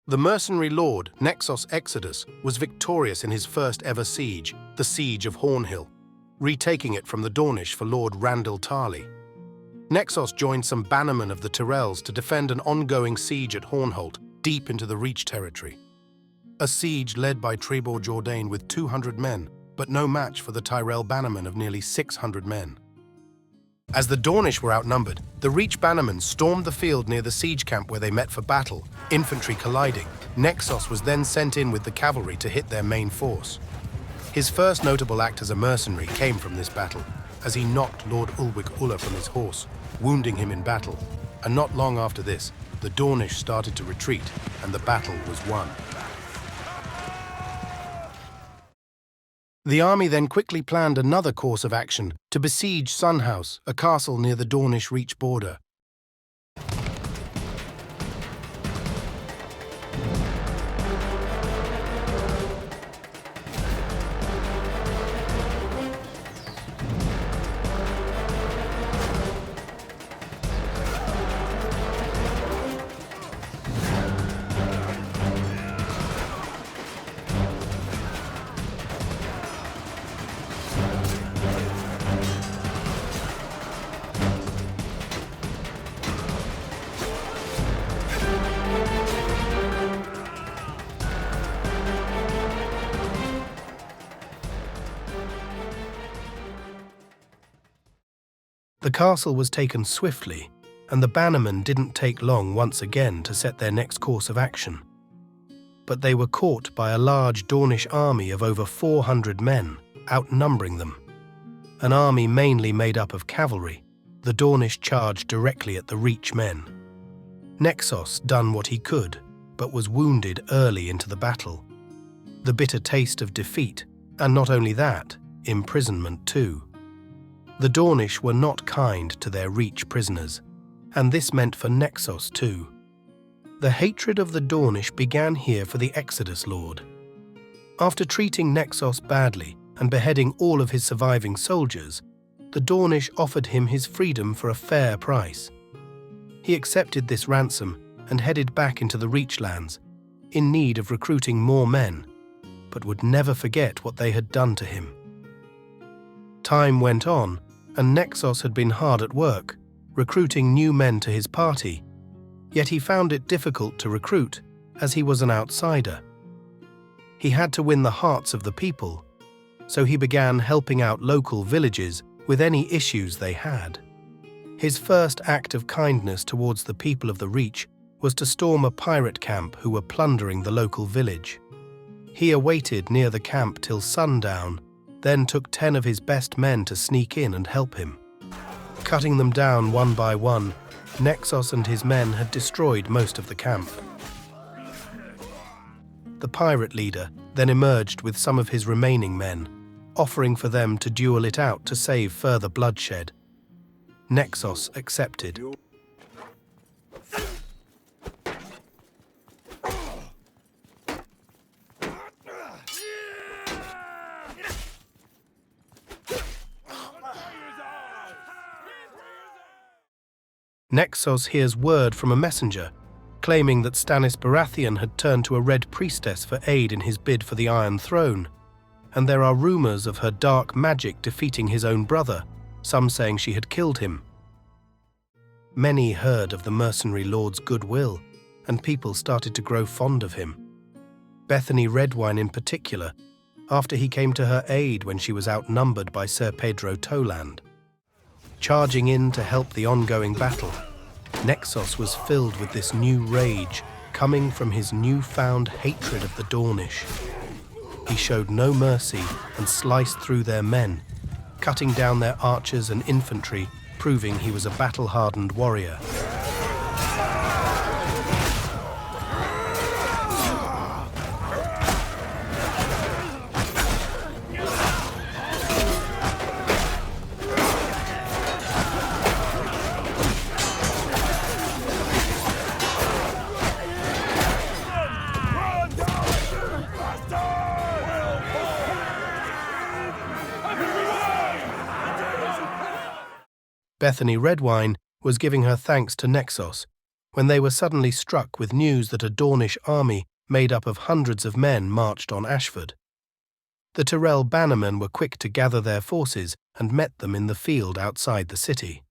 The mercenary lord, Nexos Exodus, was victorious in his first ever siege, the Siege of Hornhill, retaking it from the Dornish for Lord Randall Tarley. Nexos joined some bannermen of the Tyrells to defend an ongoing siege at Hornholt, deep into the Reach territory. A siege led by Trebor Jourdain with 200 men, but no match for the Tyrell bannermen of nearly 600 men. As the Dornish were outnumbered, the Reach bannermen stormed the field near the siege camp where they met for battle, infantry colliding. Nexos was then sent in with the cavalry to hit their main force. His first notable act as a mercenary came from this battle, as he knocked Lord Ulwick Ulla from his horse, wounding him in battle, and not long after this, the Dornish started to retreat, and the battle was won. The army then quickly planned another course of action to besiege Sunhouse, a castle near the Dornish Reach border. The castle was taken swiftly, and the bannermen didn't take long once again to set their next course of action. But they were caught by a large Dornish army of over 400 men, outnumbering them. An army mainly made up of cavalry, the Dornish charged directly at the Reach men. Nexos done what he could, but was wounded early into the battle. The bitter taste of defeat, and not only that, imprisonment too. The Dornish were not kind to their Reach prisoners, and this meant for Nexos too. The hatred of the Dornish began here for the Exodus Lord. After treating Nexos badly and beheading all of his surviving soldiers, the Dornish offered him his freedom for a fair price. He accepted this ransom and headed back into the Reachlands, in need of recruiting more men, but would never forget what they had done to him. Time went on, and Nexos had been hard at work, recruiting new men to his party, yet he found it difficult to recruit, as he was an outsider. He had to win the hearts of the people, so he began helping out local villages with any issues they had. His first act of kindness towards the people of the Reach was to storm a pirate camp who were plundering the local village. He awaited near the camp till sundown, then took 10 of his best men to sneak in and help him. Cutting them down one by one, Nexos and his men had destroyed most of the camp. The pirate leader then emerged with some of his remaining men, offering for them to duel it out to save further bloodshed. Nexos accepted. Nexos hears word from a messenger, claiming that Stannis Baratheon had turned to a Red Priestess for aid in his bid for the Iron Throne, and there are rumours of her dark magic defeating his own brother, some saying she had killed him. Many heard of the mercenary lord's goodwill, and people started to grow fond of him. Bethany Redwine in particular, after he came to her aid when she was outnumbered by Sir Pedro Toland. Charging in to help the ongoing battle, Nexos was filled with this new rage coming from his newfound hatred of the Dornish. He showed no mercy and sliced through their men, cutting down their archers and infantry, proving he was a battle-hardened warrior. Bethany Redwine was giving her thanks to Nexos, when they were suddenly struck with news that a Dornish army made up of hundreds of men marched on Ashford. The Tyrell bannermen were quick to gather their forces and met them in the field outside the city.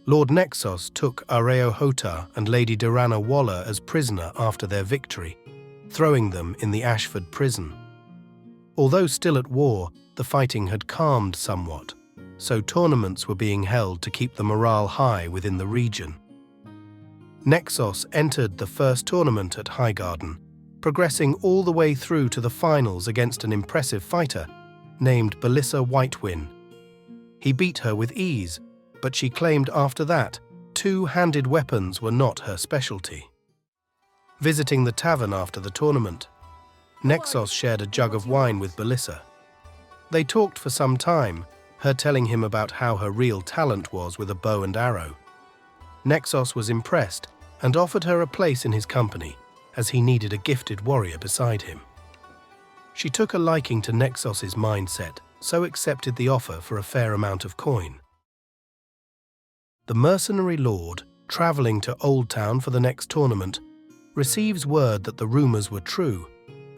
Lord Nexos took Areo Hotar and Lady Durana Waller as prisoner after their victory, throwing them in the Ashford prison. Although still at war, the fighting had calmed somewhat, so tournaments were being held to keep the morale high within the region. Nexos entered the first tournament at Highgarden, progressing all the way through to the finals against an impressive fighter named Belissa Whitewin. He beat her with ease, but she claimed after that two-handed weapons were not her specialty. Visiting the tavern after the tournament, Nexos shared a jug of wine with Belissa. They talked for some time, her telling him about how her real talent was with a bow and arrow. Nexos was impressed and offered her a place in his company, as he needed a gifted warrior beside him. She took a liking to Nexos's mindset, so accepted the offer for a fair amount of coin. The mercenary lord, travelling to Old Town for the next tournament, receives word that the rumours were true,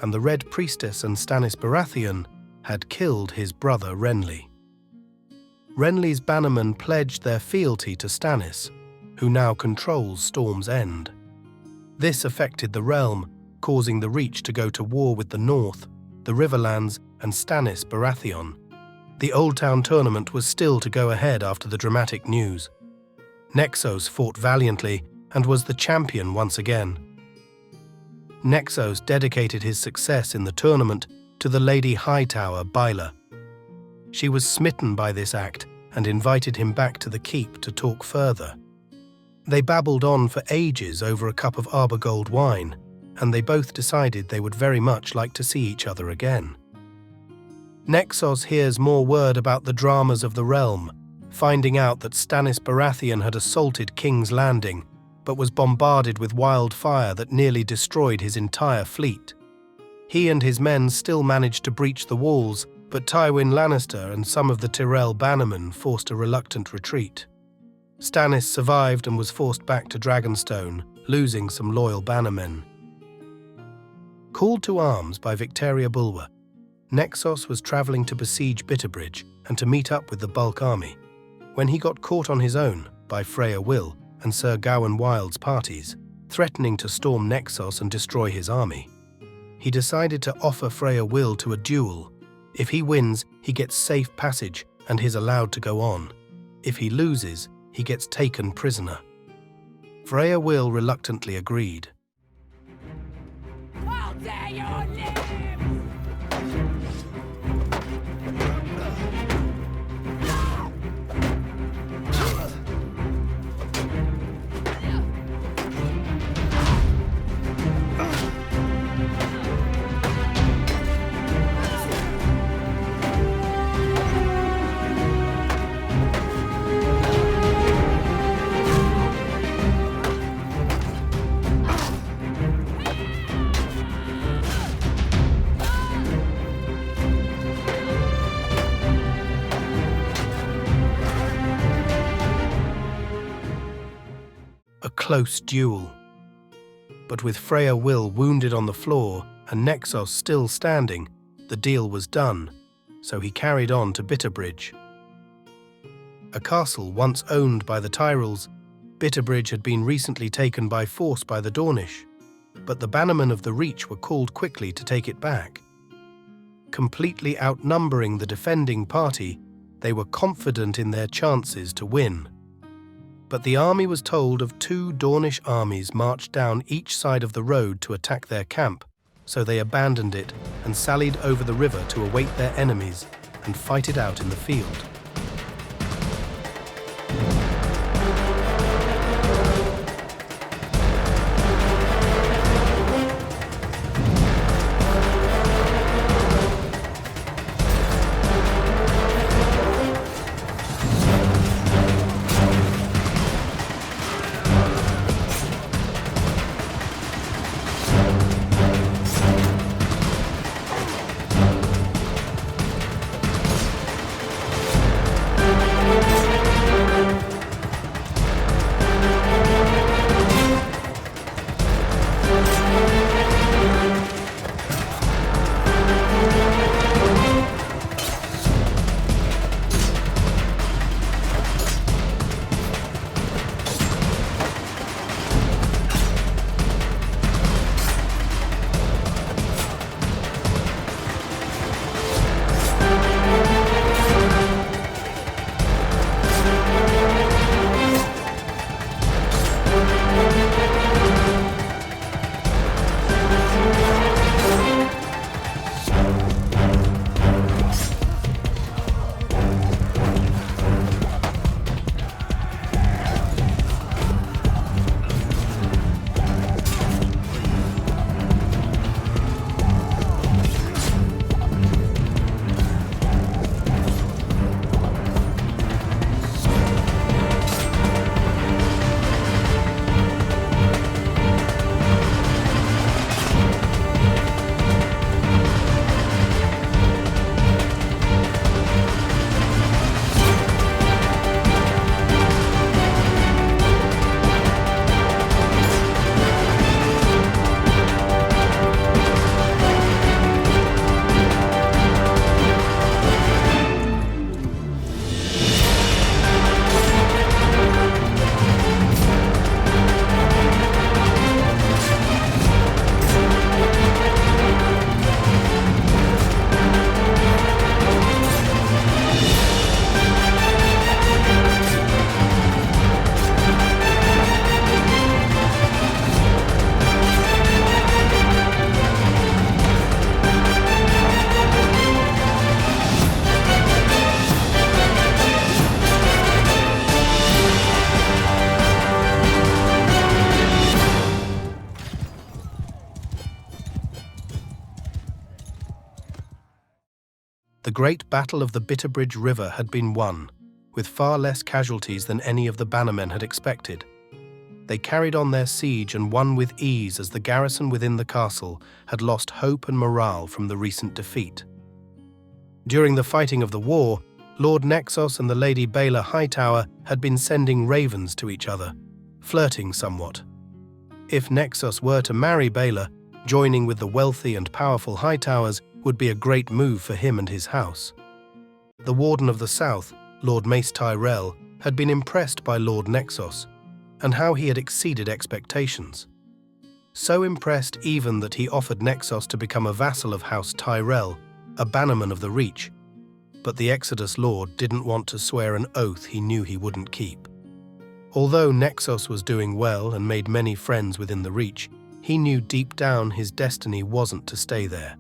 and the Red Priestess and Stannis Baratheon had killed his brother Renly. Renly's bannermen pledged their fealty to Stannis, who now controls Storm's End. This affected the realm, causing the Reach to go to war with the North, the Riverlands, and Stannis Baratheon. The Old Town tournament was still to go ahead after the dramatic news. Nexos fought valiantly and was the champion once again. Nexos dedicated his success in the tournament to the Lady Hightower Baela. She was smitten by this act and invited him back to the keep to talk further. They babbled on for ages over a cup of Arborgold wine, and they both decided they would very much like to see each other again. Nexos hears more word about the dramas of the realm, finding out that Stannis Baratheon had assaulted King's Landing, but was bombarded with wildfire that nearly destroyed his entire fleet. He and his men still managed to breach the walls, but Tywin Lannister and some of the Tyrell bannermen forced a reluctant retreat. Stannis survived and was forced back to Dragonstone, losing some loyal bannermen. Called to arms by Victoria Bulwer, Nexos was travelling to besiege Bitterbridge and to meet up with the bulk army, when he got caught on his own by Freya Will and Sir Gawain Wild's parties, threatening to storm Nexos and destroy his army. He decided to offer Freya Will to a duel. If he wins, he gets safe passage and is allowed to go on. If he loses, he gets taken prisoner. Freya Will reluctantly agreed. How dare you live! close duel. But with Freya Will wounded on the floor and Nexos still standing, the deal was done, so he carried on to Bitterbridge. A castle once owned by the Tyrells, Bitterbridge had been recently taken by force by the Dornish, but the Bannermen of the Reach were called quickly to take it back. Completely outnumbering the defending party, they were confident in their chances to win. But the army was told of 2 Dornish armies marched down each side of the road to attack their camp, so they abandoned it and sallied over the river to await their enemies and fight it out in the field. The great battle of the Bitterbridge River had been won, with far less casualties than any of the Bannermen had expected. They carried on their siege and won with ease as the garrison within the castle had lost hope and morale from the recent defeat. During the fighting of the war, Lord Nexos and the Lady Baela Hightower had been sending ravens to each other, flirting somewhat. If Nexos were to marry Baela, joining with the wealthy and powerful Hightowers would be a great move for him and his house. The Warden of the South, Lord Mace Tyrell, had been impressed by Lord Nexos and how he had exceeded expectations. So impressed even that he offered Nexos to become a vassal of House Tyrell, a bannerman of the Reach. But the Exodus Lord didn't want to swear an oath he knew he wouldn't keep. Although Nexos was doing well and made many friends within the Reach, he knew deep down his destiny wasn't to stay there.